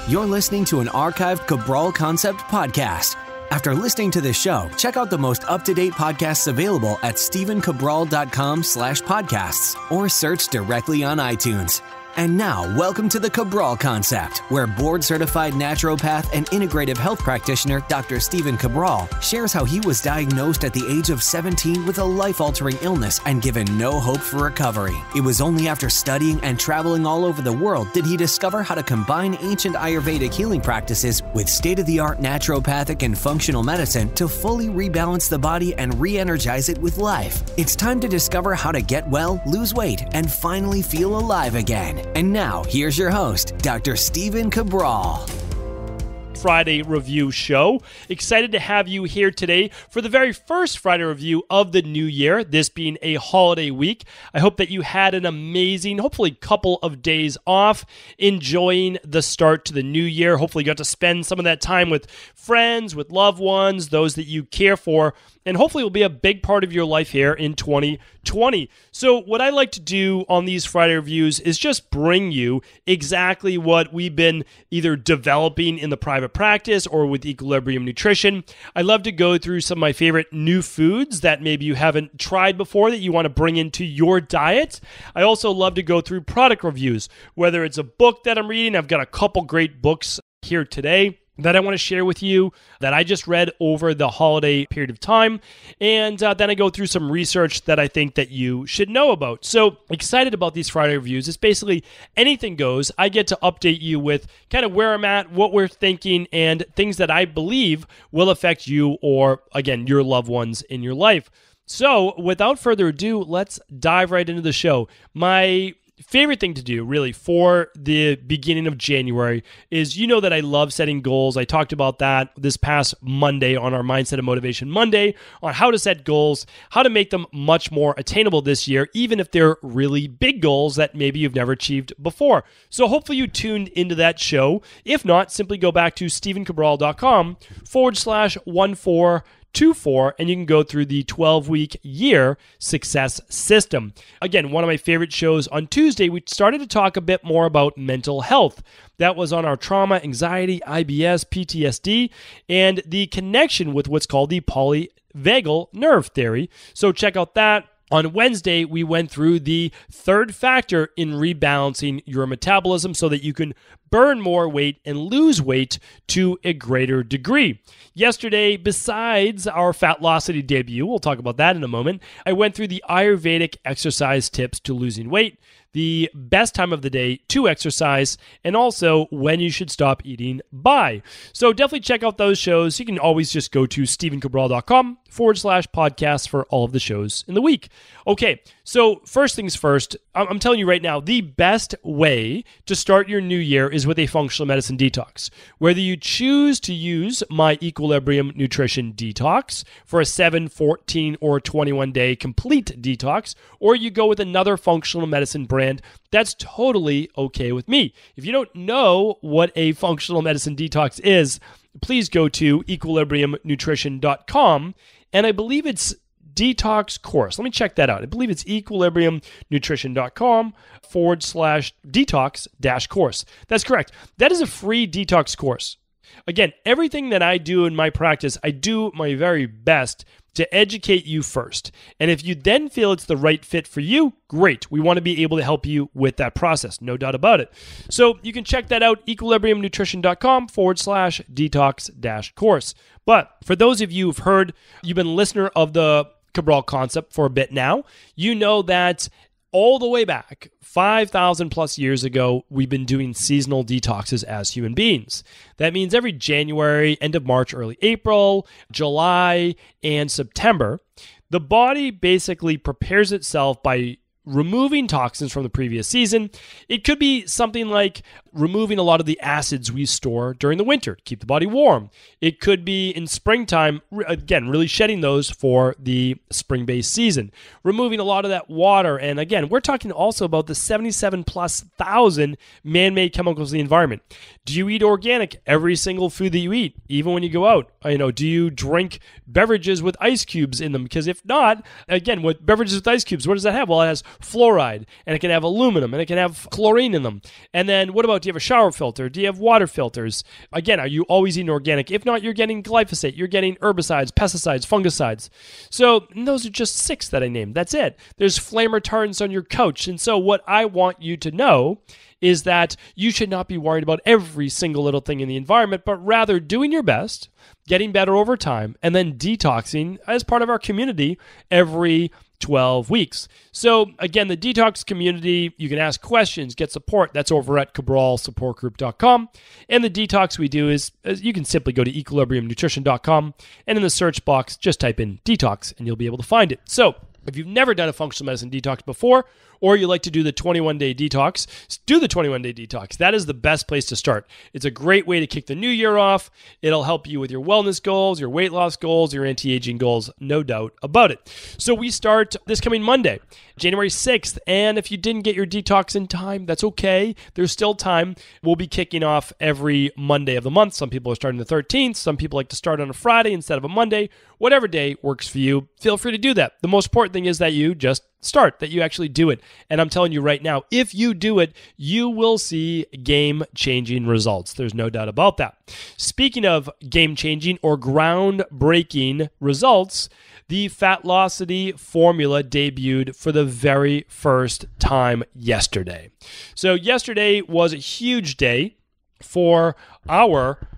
You're listening to an archived Cabral Concept podcast. After listening to this show, check out the most up-to-date podcasts available at stephencabral.com/podcasts or search directly on iTunes. And now, welcome to the Cabral Concept, where board-certified naturopath and integrative health practitioner Dr. Stephen Cabral shares how he was diagnosed at the age of 17 with a life-altering illness and given no hope for recovery. It was only after studying and traveling all over the world did he discover how to combine ancient Ayurvedic healing practices with state-of-the-art naturopathic and functional medicine to fully rebalance the body and re-energize it with life. It's time to discover how to get well, lose weight, and finally feel alive again. And now, here's your host, Dr. Stephen Cabral. Friday review show. Excited to have you here today for the very first Friday review of the new year, this being a holiday week. I hope that you had an amazing, hopefully couple of days off, enjoying the start to the new year. Hopefully you got to spend some of that time with friends, with loved ones, those that you care for, and hopefully it will be a big part of your life here in 2020. So what I like to do on these Friday reviews is just bring you exactly what we've been either developing in the private practice or with Equilibrium Nutrition. I love to go through some of my favorite new foods that maybe you haven't tried before that you want to bring into your diet. I also love to go through product reviews, whether it's a book that I'm reading. I've got a couple great books here today that I want to share with you that I just read over the holiday period of time. And then I go through some research that I think that you should know about. So excited about these Friday reviews. It's basically anything goes. I get to update you with kind of where I'm at, what we're thinking, and things that I believe will affect you or, again, your loved ones in your life. So without further ado, let's dive right into the show. My favorite thing to do really for the beginning of January is, you know that I love setting goals. I talked about that this past Monday on our Mindset and Motivation Monday on how to set goals, how to make them much more attainable this year, even if they're really big goals that maybe you've never achieved before. So hopefully you tuned into that show. If not, simply go back to stephencabral.com/1424 and you can go through the 12-week year success system. Again, one of my favorite shows on Tuesday, we started to talk a bit more about mental health. That was on our trauma, anxiety, IBS, PTSD, and the connection with what's called the polyvagal nerve theory. So check out that. On Wednesday, we went through the third factor in rebalancing your metabolism so that you can burn more weight and lose weight to a greater degree. Yesterday, besides our Fatlossity debut, we'll talk about that in a moment, I went through the Ayurvedic exercise tips to losing weight, the best time of the day to exercise, and also when you should stop eating by. So definitely check out those shows. You can always just go to stephencabral.com/podcast for all of the shows in the week. Okay, so first things first, I'm telling you right now, the best way to start your new year is with a functional medicine detox. Whether you choose to use my Equilibrium Nutrition Detox for a 7, 14, or 21-day complete detox, or you go with another functional medicine brand, that's totally okay with me. If you don't know what a functional medicine detox is, please go to equilibriumnutrition.com, and I believe it's detox course. Let me check that out. I believe it's equilibriumnutrition.com/detox-course. That's correct. That is a free detox course. Again, everything that I do in my practice, I do my very best to educate you first. And if you then feel it's the right fit for you, great. We want to be able to help you with that process. No doubt about it. So you can check that out, equilibriumnutrition.com/detox-course. But for those of you who've heard, you've been a listener of the Cabral Concept for a bit now, you know that all the way back 5,000 plus years ago, we've been doing seasonal detoxes as human beings. That means every January, end of March, early April, July, and September, the body basically prepares itself by removing toxins from the previous season. It could be something like removing a lot of the acids we store during the winter to keep the body warm. It could be in springtime, again, really shedding those for the spring-based season. Removing a lot of that water. And again, we're talking also about the 77,000+ man-made chemicals in the environment. Do you eat organic every single food that you eat, even when you go out? Do you drink beverages with ice cubes in them? Because if not, again, with beverages with ice cubes, what does that have? Well, it has fluoride, and it can have aluminum, and it can have chlorine in them. And then what about, Do you have a shower filter? Do you have water filters? Again, are you always eating organic? If not, you're getting glyphosate, you're getting herbicides, pesticides, fungicides. So those are just 6 that I named. That's it. There's flame retardants on your couch. And so what I want you to know is that you should not be worried about every single little thing in the environment, but rather doing your best, getting better over time, and then detoxing as part of our community every 12 weeks. So again, the detox community, you can ask questions, get support. That's over at cabralsupportgroup.com. And the detox we do is you can simply go to equilibriumnutrition.com, and in the search box, just type in detox and you'll be able to find it. So if you've never done a functional medicine detox before, or you like to do the 21-day detox, do the 21-day detox. That is the best place to start. It's a great way to kick the new year off. It'll help you with your wellness goals, your weight loss goals, your anti-aging goals, no doubt about it. So we start this coming Monday, January 6th. And if you didn't get your detox in time, that's okay. There's still time. We'll be kicking off every Monday of the month. Some people are starting the 13th. Some people like to start on a Friday instead of a Monday. Whatever day works for you, feel free to do that. The most important thing is that you just start, that you actually do it. And I'm telling you right now, if you do it, you will see game-changing results. There's no doubt about that. Speaking of game-changing or groundbreaking results, the Fatlossity formula debuted for the very first time yesterday. So yesterday was a huge day for our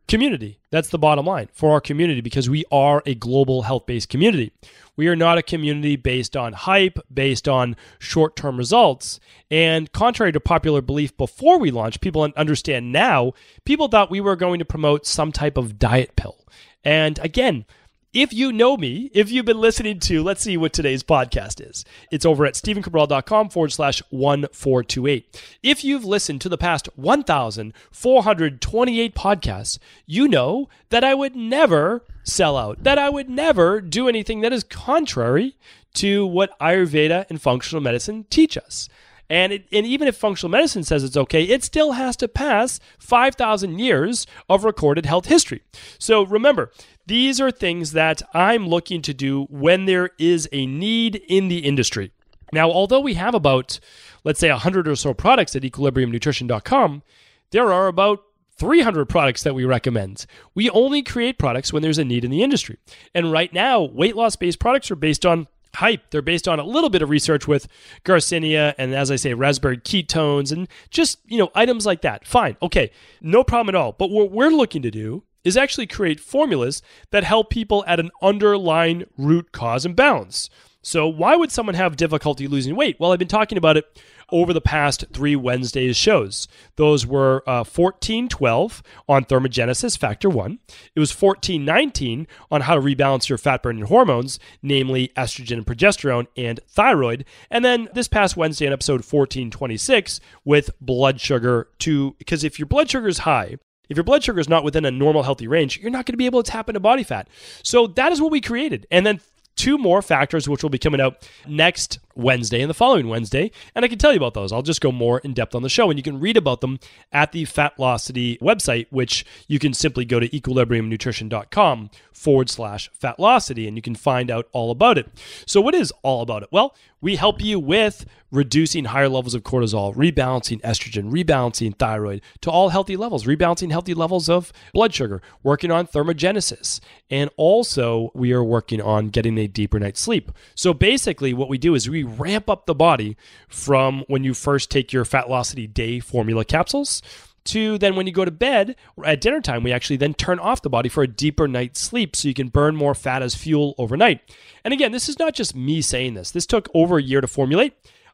community. That's the bottom line for our community, because we are a global health-based community. We are not a community based on hype, based on short-term results. And contrary to popular belief before we launched, people understand now, people thought we were going to promote some type of diet pill. And again, if you know me, if you've been listening to, let's see what today's podcast is. It's over at stephencabral.com/1428. If you've listened to the past 1,428 podcasts, you know that I would never sell out, that I would never do anything that is contrary to what Ayurveda and functional medicine teach us. And even if functional medicine says it's okay, it still has to pass 5,000 years of recorded health history. So remember, these are things that I'm looking to do when there is a need in the industry. Now, although we have about, let's say, 100 or so products at equilibriumnutrition.com, there are about 300 products that we recommend. We only create products when there's a need in the industry. And right now, weight loss-based products are based on hype. They're based on a little bit of research with Garcinia and, as I say, raspberry ketones and just, items like that. Fine. Okay. No problem at all. But what we're looking to do is actually create formulas that help people at an underlying root cause imbalance. So why would someone have difficulty losing weight? Well, I've been talking about it over the past 3 Wednesdays shows. Those were 1412 on thermogenesis, factor 1. It was 1419 on how to rebalance your fat-burning hormones, namely estrogen and progesterone and thyroid. And then this past Wednesday in episode 1426 with blood sugar because if your blood sugar is high, if your blood sugar is not within a normal healthy range, you're not going to be able to tap into body fat. So that is what we created. And then 2 more factors, which will be coming out next Wednesday and the following Wednesday. And I can tell you about those. I'll just go more in depth on the show, and you can read about them at the Fatlossity website, which you can simply go to equilibriumnutrition.com/Fatlossity, and you can find out all about it. So what is all about it? Well, we help you with reducing higher levels of cortisol, rebalancing estrogen, rebalancing thyroid to all healthy levels, rebalancing healthy levels of blood sugar, working on thermogenesis. And also we are working on getting a deeper night's sleep. So basically what we do is we ramp up the body from when you first take your Fatlossity Day formula capsules to then when you go to bed at dinner time, we actually then turn off the body for a deeper night's sleep so you can burn more fat as fuel overnight. And again, this is not just me saying this. This took over a year to formulate.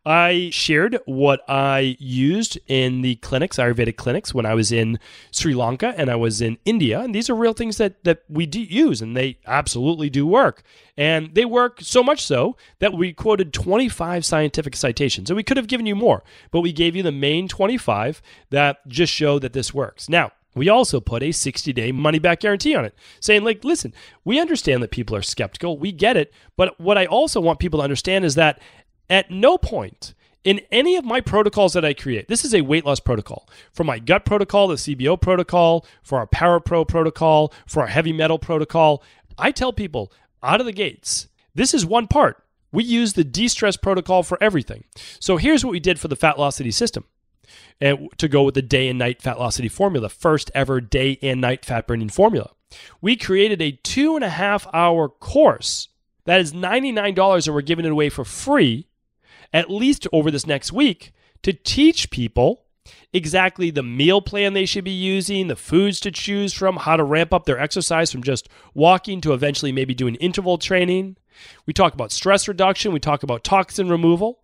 I shared what I used in the clinics, Ayurvedic clinics, when I was in Sri Lanka and I was in India. And these are real things that we do use, and they absolutely do work. And they work so much so that we quoted 25 scientific citations. And we could have given you more, but we gave you the main 25 that just show that this works. Now, we also put a 60-day money-back guarantee on it, saying, listen, we understand that people are skeptical. We get it. But what I also want people to understand is that at no point in any of my protocols that I create, this is a weight loss protocol. For my gut protocol, the CBO protocol, for our Power Pro protocol, for our heavy metal protocol, I tell people out of the gates, this is one part. We use the de-stress protocol for everything. So here's what we did for the Fatlossity system. and to go with the day and night Fatlossity formula, first ever day and night fat burning formula. We created a 2.5-hour course that is $99, and we're giving it away for free, at least over this next week, to teach people exactly the meal plan they should be using, the foods to choose from, how to ramp up their exercise from just walking to eventually maybe doing interval training. We talk about stress reduction. We talk about toxin removal.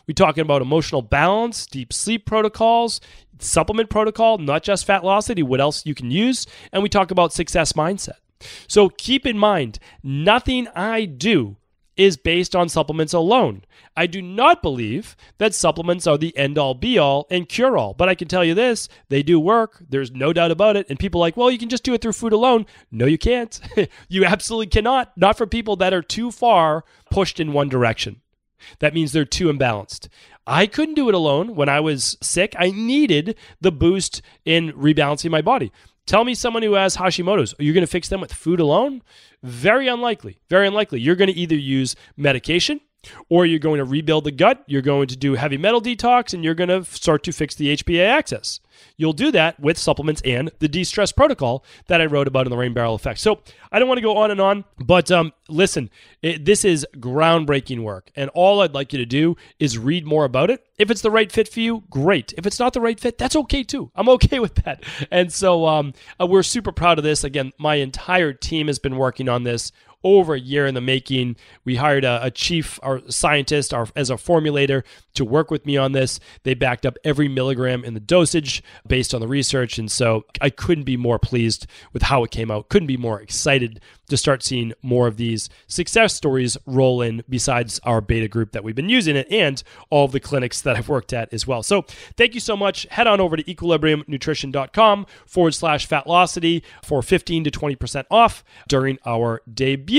We talk about emotional balance, deep sleep protocols, supplement protocol, not just Fatlossity, what else you can use. And we talk about success mindset. So keep in mind, nothing I do is based on supplements alone. I do not believe that supplements are the end-all, be-all, and cure-all. But I can tell you this, they do work. There's no doubt about it. And people are like, well, you can just do it through food alone. No, you can't. You absolutely cannot. Not for people that are too far pushed in one direction. That means they're too imbalanced. I couldn't do it alone when I was sick. I needed the boost in rebalancing my body. Tell me someone who has Hashimoto's. Are you going to fix them with food alone? Very unlikely. Very unlikely. You're going to either use medication, or you're going to rebuild the gut, you're going to do heavy metal detox, and you're going to start to fix the HPA axis. You'll do that with supplements and the de-stress protocol that I wrote about in the Rain Barrel Effect. So I don't want to go on and on, but listen, this is groundbreaking work, and all I'd like you to do is read more about it. If it's the right fit for you, great. If it's not the right fit, that's okay too. I'm okay with that. And so we're super proud of this. Again, my entire team has been working on this over a year in the making. We hired a chief scientist as a formulator to work with me on this. They backed up every milligram in the dosage based on the research. And so I couldn't be more pleased with how it came out. Couldn't be more excited to start seeing more of these success stories roll in besides our beta group that we've been using it and all of the clinics that I've worked at as well. So thank you so much. Head on over to equilibriumnutrition.com/Fatlossity for 15 to 20% off during our debut.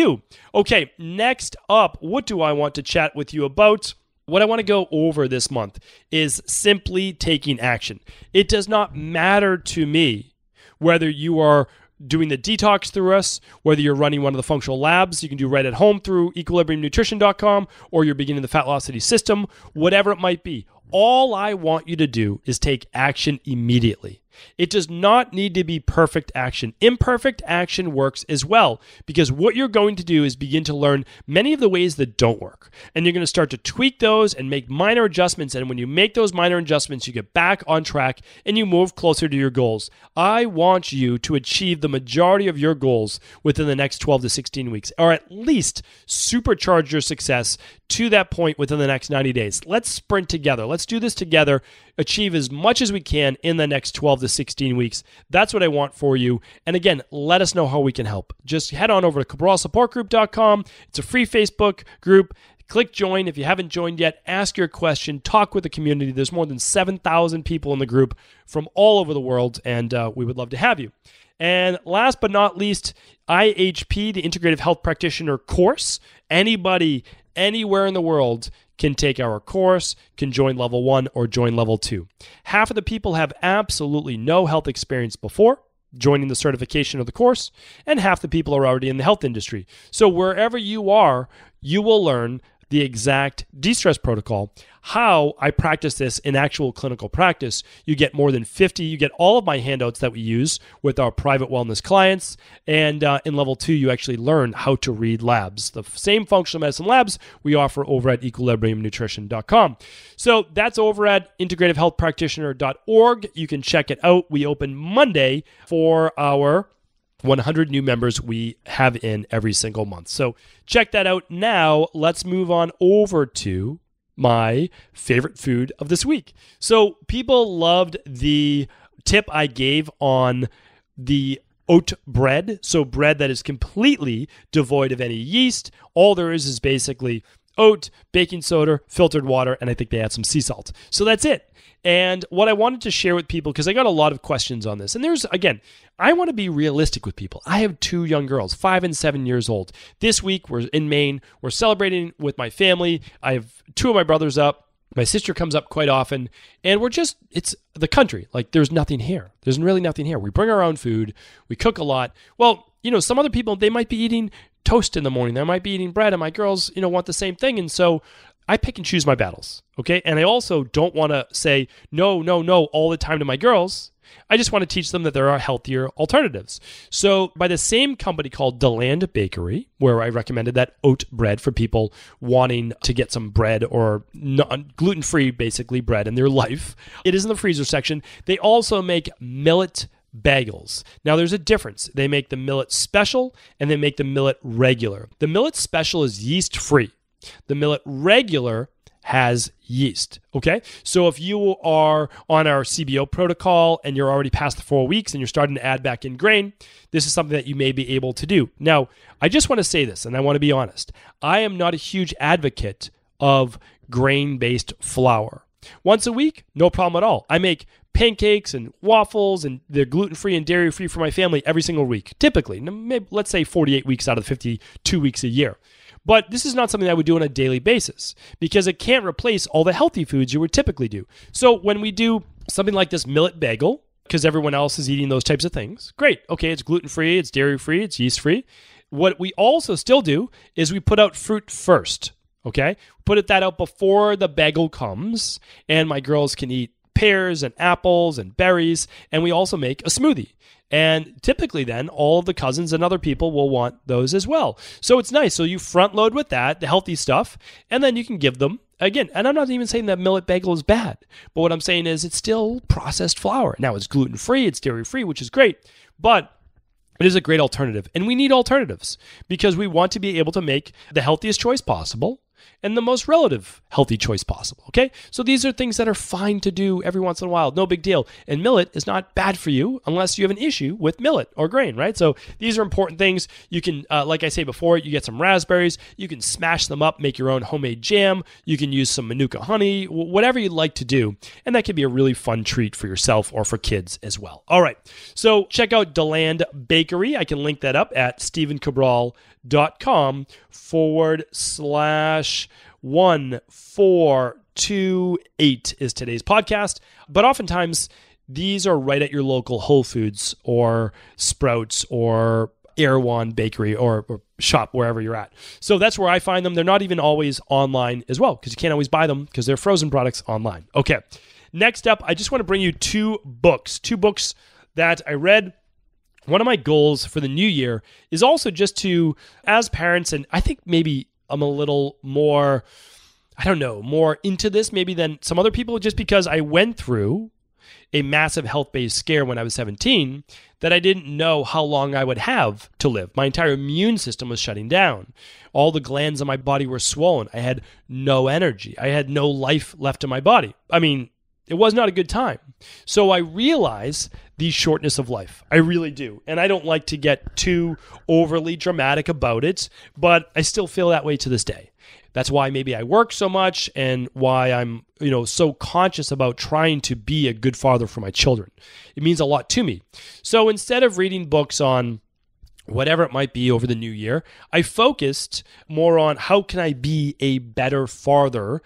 Okay, next up, what do I want to chat with you about? What I want to go over this month is simply taking action. It does not matter to me whether you are doing the detox through us, whether you're running one of the functional labs you can do right at home through equilibriumnutrition.com, or you're beginning the Fatlossity system, whatever it might be. All I want you to do is take action immediately. It does not need to be perfect action. Imperfect action works as well, because what you're going to do is begin to learn many of the ways that don't work. And you're going to start to tweak those and make minor adjustments. And when you make those minor adjustments, you get back on track and you move closer to your goals. I want you to achieve the majority of your goals within the next 12 to 16 weeks, or at least supercharge your success to that point within the next 90 days. Let's sprint together. Let's do this together. Achieve as much as we can in the next 12 to 16 weeks. That's what I want for you. And again, let us know how we can help. Just head on over to cabralsupportgroup.com. It's a free Facebook group. Click join. If you haven't joined yet, ask your question, talk with the community. There's more than 7,000 people in the group from all over the world, and we would love to have you. And last but not least, IHP, the Integrative Health Practitioner course. Anybody, anywhere in the world can take our course, can join level 1 or join level 2. Half of the people have absolutely no health experience before joining the certification of the course, and half the people are already in the health industry. So wherever you are, you will learn the exact de-stress protocol, how I practice this in actual clinical practice. You get more than 50. You get all of my handouts that we use with our private wellness clients. And in level 2, you actually learn how to read labs. The same functional medicine labs we offer over at equilibriumnutrition.com. So that's over at integrativehealthpractitioner.org. You can check it out. We open Monday for our 100 new members we have in every single month. So check that out. Now let's move on over to my favorite food of this week. So people loved the tip I gave on the oat bread. So bread that is completely devoid of any yeast. All there is basically oat, baking soda, filtered water, and I think they add some sea salt. So that's it. And what I wanted to share with people, because I got a lot of questions on this, and again, I want to be realistic with people. I have 2 young girls, 5 and 7 years old. This week, we're in Maine. We're celebrating with my family. I have 2 of my brothers up. My sister comes up quite often, and it's the country. Like, there's nothing here. There's really nothing here. We bring our own food. We cook a lot. Well, some other people, they might be eating toast in the morning. They might be eating bread, and my girls, want the same thing. And so I pick and choose my battles, okay? And I also don't want to say no, no, no all the time to my girls. I just want to teach them that there are healthier alternatives. So by the same company called Deland Bakery, where I recommended that oat bread for people wanting to get some bread or gluten-free, basically, bread in their life, it is in the freezer section. They also make millet bagels. Now, there's a difference. They make the millet special and they make the millet regular. The millet special is yeast-free. The millet regular has yeast, okay? So if you are on our CBO protocol and you're already past the 4 weeks and you're starting to add back in grain, this is something that you may be able to do. Now, I just want to say this, and I want to be honest. I am not a huge advocate of grain-based flour. Once a week, no problem at all. I make pancakes and waffles, and they're gluten-free and dairy-free for my family every single week, typically. Maybe, let's say 48 weeks out of the 52 weeks a year. But this is not something I would do on a daily basis because it can't replace all the healthy foods you would typically do. So when we do something like this millet bagel, because everyone else is eating those types of things, great. Okay, it's gluten-free, it's dairy-free, it's yeast-free. What we also still do is we put out fruit first, okay? Put that out before the bagel comes, and my girls can eat pears and apples and berries, and we also make a smoothie. And typically then, all of the cousins and other people will want those as well. So it's nice. So you front load with that, the healthy stuff, and then you can give them, again, and I'm not even saying that millet bagel is bad, but what I'm saying is it's still processed flour. Now it's gluten-free, it's dairy-free, which is great, but it is a great alternative. And we need alternatives because we want to be able to make the healthiest choice possible and the most relative healthy choice possible, okay? So these are things that are fine to do every once in a while, no big deal. And millet is not bad for you unless you have an issue with millet or grain, right? So these are important things. You can, like I say before, you get some raspberries, you can smash them up, make your own homemade jam, you can use some Manuka honey, whatever you'd like to do, and that could be a really fun treat for yourself or for kids as well. All right, so check out Deland Bakery. I can link that up at stephencabral.com/1428 is today's podcast. But oftentimes, these are right at your local Whole Foods or Sprouts or Erewhon Bakery or shop, wherever you're at. So that's where I find them. They're not even always online as well because you can't always buy them because they're frozen products online. Okay, next up, I just want to bring you two books that I read. One of my goals for the new year is also just to, as parents, and I think maybe I'm a little more, more into this maybe than some other people, just because I went through a massive health-based scare when I was 17 that I didn't know how long I would have to live. My entire immune system was shutting down. All the glands in my body were swollen. I had no energy. I had no life left in my body. I mean, it was not a good time. So I realize the shortness of life. I really do. And I don't like to get too overly dramatic about it, but I still feel that way to this day. That's why maybe I work so much and why I'm, so conscious about trying to be a good father for my children. It means a lot to me. So instead of reading books on whatever it might be over the new year, I focused more on how can I be a better father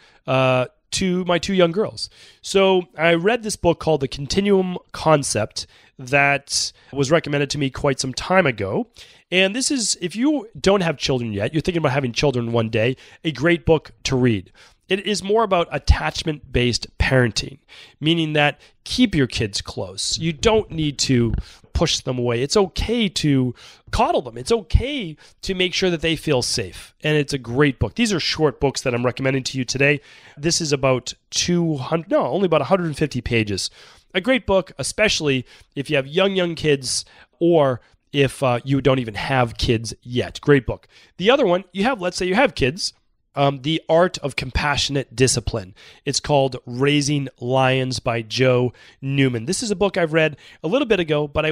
to my two young girls. So I read this book called The Continuum Concept that was recommended to me quite some time ago. And this is, if you don't have children yet, you're thinking about having children one day, a great book to read. It is more about attachment-based parenting, meaning that keep your kids close. You don't need to push them away. It's okay to coddle them. It's okay to make sure that they feel safe. And it's a great book. These are short books that I'm recommending to you today. This is about only about 150 pages. A great book, especially if you have young kids or if you don't even have kids yet. Great book. The other one, let's say you have kids. The Art of Compassionate Discipline. It's called Raising Lions by Joe Newman. This is a book I've read a little bit ago, but I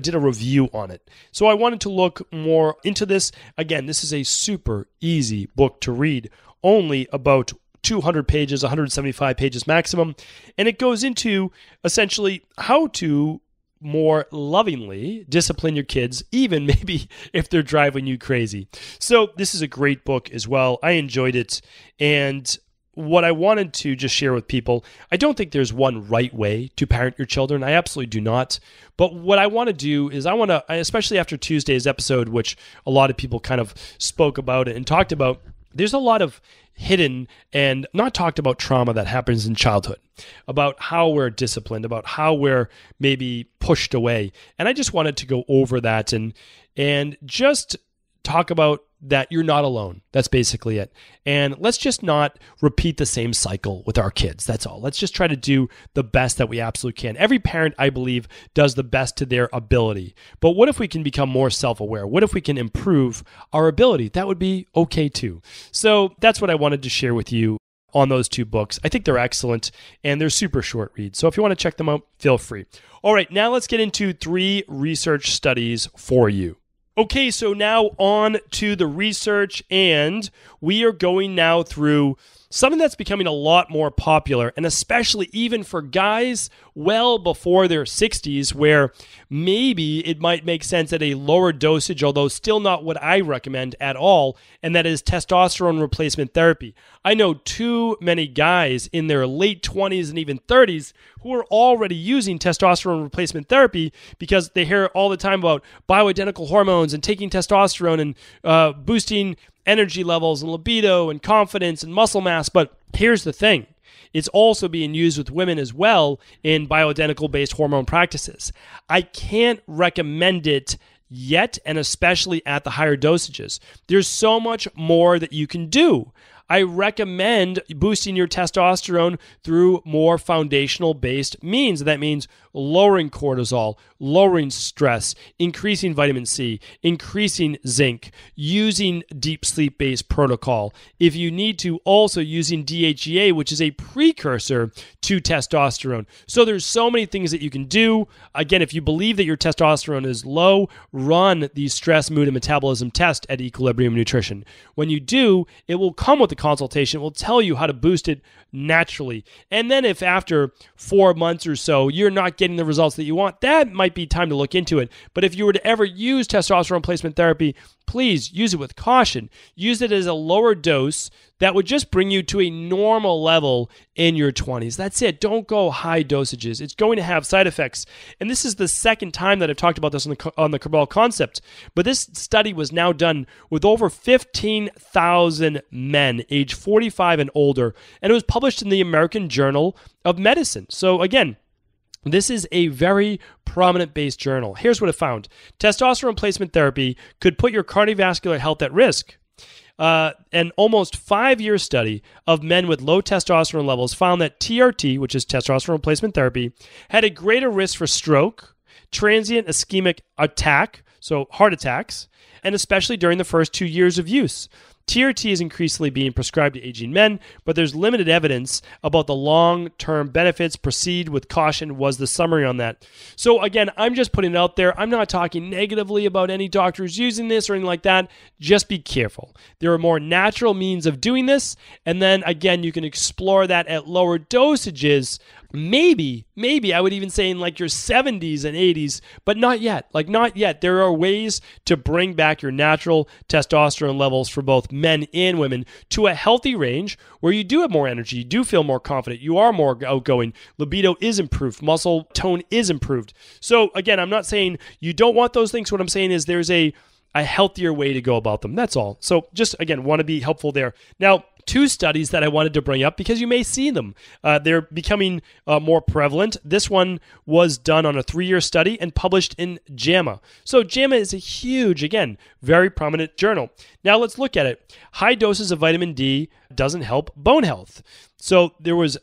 did a review on it. So I wanted to look more into this. Again, this is a super easy book to read, only about 200 pages, 175 pages maximum. And it goes into essentially how to more lovingly discipline your kids, even maybe if they're driving you crazy. So this is a great book as well. I enjoyed it. And what I wanted to just share with people, I don't think there's one right way to parent your children. I absolutely do not. But what I want to do is especially after Tuesday's episode, which a lot of people kind of spoke about it and talked about, there's a lot of hidden and not talked about trauma that happens in childhood, about how we're disciplined, about how we're maybe pushed away. And I just wanted to go over that and just talk about that you're not alone. That's basically it. And let's just not repeat the same cycle with our kids. That's all. Let's just try to do the best that we absolutely can. Every parent, I believe, does the best to their ability. But what if we can become more self-aware? What if we can improve our ability? That would be okay too. So that's what I wanted to share with you on those two books. I think they're excellent and they're super short reads. So if you want to check them out, feel free. All right, now let's get into 3 research studies for you. Okay, so now on to the research, and we are going now through something that's becoming a lot more popular, and especially even for guys well before their 60s, where maybe it might make sense at a lower dosage, although still not what I recommend at all, and that is testosterone replacement therapy. I know too many guys in their late 20s and even 30s who are already using testosterone replacement therapy because they hear all the time about bioidentical hormones and taking testosterone and boosting energy levels and libido and confidence and muscle mass. But here's the thing. It's also being used with women as well in bioidentical-based hormone practices. I can't recommend it yet, and especially at the higher dosages. There's so much more that you can do. I recommend boosting your testosterone through more foundational-based means. That means lowering cortisol, lowering stress, increasing vitamin C, increasing zinc, using deep sleep-based protocol. If you need to, also using DHEA, which is a precursor to testosterone. So there's so many things that you can do. Again, if you believe that your testosterone is low, run the stress, mood, and metabolism test at Equilibrium Nutrition. When you do, it will come with a consultation. It will tell you how to boost it naturally. And then if after 4 months or so you're not getting the results that you want, that might be time to look into it. But if you were to ever use testosterone replacement therapy, please use it with caution. Use it as a lower dose that would just bring you to a normal level in your 20s. That's it. Don't go high dosages. It's going to have side effects. And this is the second time that I've talked about this on the Cabral concept. But this study was now done with over 15,000 men age 45 and older, and it was published in the American Journal of Medicine. So again, this is a very prominent-based journal. Here's what it found. Testosterone replacement therapy could put your cardiovascular health at risk. An almost 5-year study of men with low testosterone levels found that TRT, which is testosterone replacement therapy, had a greater risk for stroke, transient ischemic attack, so heart attacks, and especially during the first 2 years of use. TRT is increasingly being prescribed to aging men, but there's limited evidence about the long-term benefits. Proceed with caution was the summary on that. So again, I'm just putting it out there. I'm not talking negatively about any doctors using this or anything like that. Just be careful. There are more natural means of doing this, and then again, you can explore that at lower dosages. Maybe I would even say in like your 70s and 80s, but not yet. Not yet. There are ways to bring back your natural testosterone levels for both men and women to a healthy range where you do have more energy, you do feel more confident, you are more outgoing, libido is improved, muscle tone is improved. So again, I'm not saying you don't want those things. What I'm saying is there's a healthier way to go about them. That's all. So just, again, want to be helpful there. Now, 2 studies that I wanted to bring up because you may see them. They're becoming more prevalent. This one was done on a 3-year study and published in JAMA. So JAMA is a huge, again, very prominent journal. Now let's look at it. High doses of vitamin D doesn't help bone health. So there was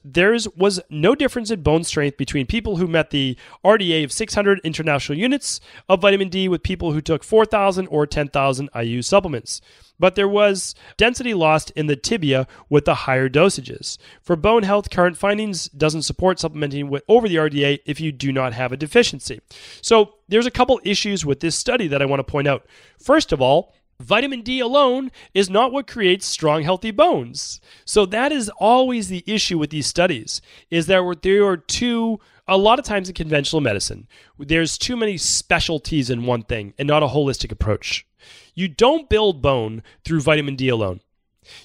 no difference in bone strength between people who met the RDA of 600 international units of vitamin D with people who took 4,000 or 10,000 IU supplements. But there was density lost in the tibia with the higher dosages. For bone health, current findings doesn't support supplementing over the RDA if you do not have a deficiency. So there's a couple issues with this study that I want to point out. First of all, vitamin D alone is not what creates strong, healthy bones. So that is always the issue with these studies, is that there are a lot of times in conventional medicine, there's too many specialties in one thing and not a holistic approach. You don't build bone through vitamin D alone.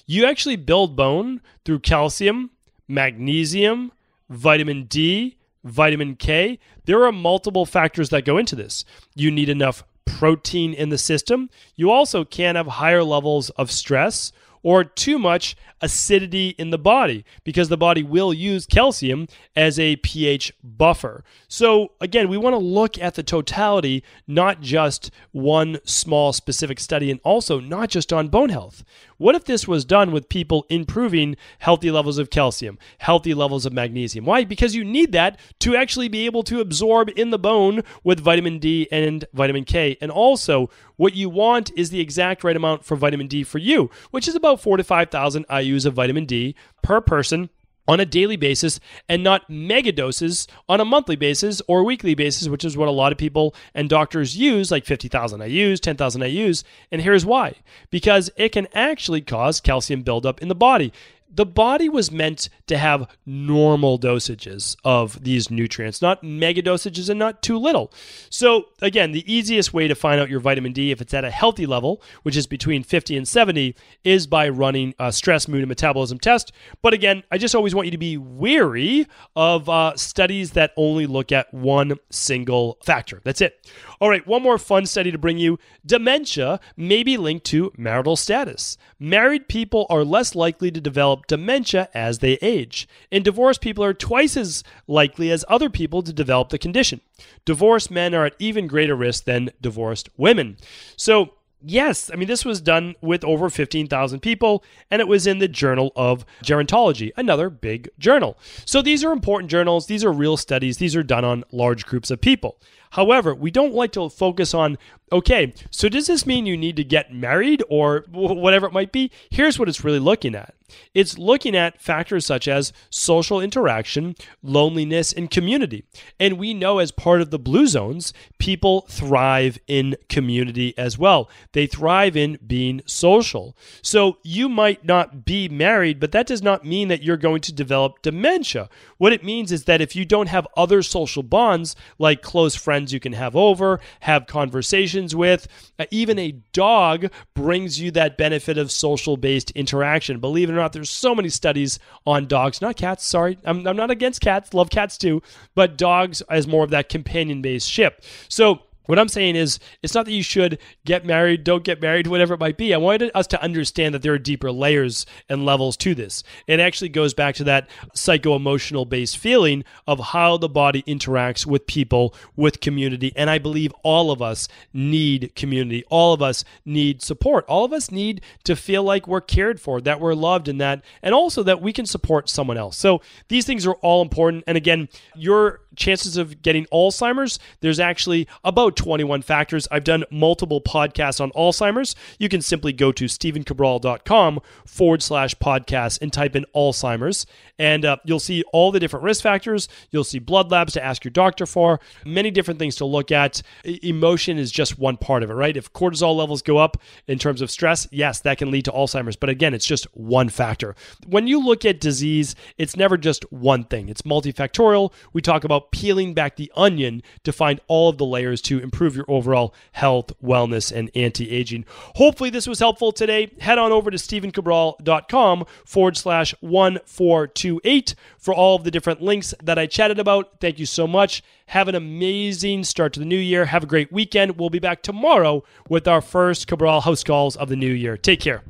You actually build bone through calcium, magnesium, vitamin D, vitamin K. There are multiple factors that go into this. You need enough protein in the system. You also can have higher levels of stress or too much acidity in the body, because the body will use calcium as a pH buffer. So again, we want to look at the totality, not just one small specific study, and also not just on bone health. What if this was done with people improving healthy levels of calcium, healthy levels of magnesium? Why? Because you need that to actually be able to absorb in the bone with vitamin D and vitamin K. And also, what you want is the exact right amount for vitamin D for you, which is about 4,000 to 5,000 IUs of vitamin D per person on a daily basis, and not mega doses on a monthly basis or weekly basis, which is what a lot of people and doctors use, like 50,000 IUs, 10,000 IUs. And here's why. Because it can actually cause calcium buildup in the body. The body was meant to have normal dosages of these nutrients, not mega dosages and not too little. So again, the easiest way to find out your vitamin D, if it's at a healthy level, which is between 50 and 70, is by running a stress, mood, and metabolism test. But again, I just always want you to be wary of studies that only look at one single factor. That's it. All right, one more fun study to bring you. Dementia may be linked to marital status. Married people are less likely to develop dementia as they age, and divorced people are twice as likely as other people to develop the condition. Divorced men are at even greater risk than divorced women. So yes, I mean, this was done with over 15,000 people, and it was in the Journal of Gerontology, another big journal. So these are important journals. These are real studies. These are done on large groups of people. However, we don't like to focus on, okay, so does this mean you need to get married or whatever it might be? Here's what it's really looking at. It's looking at factors such as social interaction, loneliness, and community. And we know as part of the blue zones, people thrive in community as well. They thrive in being social. So you might not be married, but that does not mean that you're going to develop dementia. What it means is that if you don't have other social bonds, like close friends you can have over, have conversations with, even a dog brings you that benefit of social-based interaction. Believe it or not, there's so many studies on dogs, not cats, sorry. I'm not against cats, love cats too, but dogs as more of that companion-based ship. So what I'm saying is, it's not that you should get married, don't get married, whatever it might be. I wanted us to understand that there are deeper layers and levels to this. It actually goes back to that psycho-emotional based feeling of how the body interacts with people, with community. And I believe all of us need community. All of us need support. All of us need to feel like we're cared for, that we're loved, and also that we can support someone else. So these things are all important. And again, your chances of getting Alzheimer's, there's actually about 21 factors. I've done multiple podcasts on Alzheimer's. You can simply go to stevencabral.com/podcast and type in Alzheimer's, and you'll see all the different risk factors. You'll see blood labs to ask your doctor for, many different things to look at. Emotion is just one part of it, right? If cortisol levels go up in terms of stress, yes, that can lead to Alzheimer's. But again, it's just one factor. When you look at disease, it's never just one thing. It's multifactorial. We talk about peeling back the onion to find all of the layers to improve your overall health, wellness, and anti-aging. Hopefully this was helpful today. Head on over to stevencabral.com/1428 for all of the different links that I chatted about. Thank you so much. Have an amazing start to the new year. Have a great weekend. We'll be back tomorrow with our first Cabral House Calls of the new year. Take care.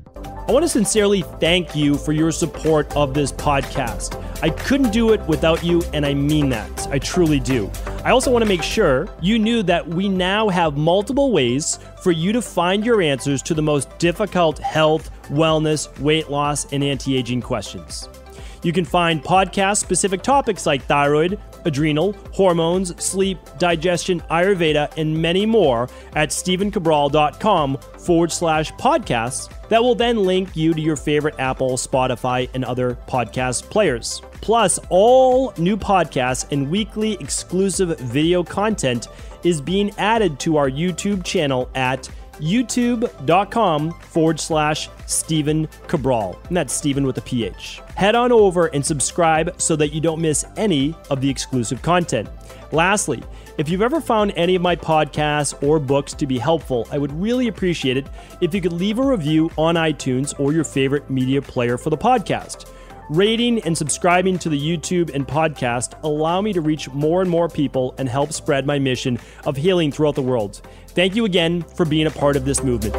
I want to sincerely thank you for your support of this podcast. I couldn't do it without you, and I mean that. I truly do. I also want to make sure you knew that we now have multiple ways for you to find your answers to the most difficult health, wellness, weight loss, and anti-aging questions. You can find podcast-specific topics like thyroid, adrenal, hormones, sleep, digestion, Ayurveda, and many more at stevencabral.com/podcasts that will then link you to your favorite Apple, Spotify, and other podcast players. Plus, all new podcasts and weekly exclusive video content is being added to our YouTube channel at youtube.com/Stephen Cabral. And that's Stephen with a PH. Head on over and subscribe so that you don't miss any of the exclusive content. Lastly, if you've ever found any of my podcasts or books to be helpful, I would really appreciate it if you could leave a review on iTunes or your favorite media player for the podcast. Rating and subscribing to the YouTube and podcast allow me to reach more and more people and help spread my mission of healing throughout the world. Thank you again for being a part of this movement.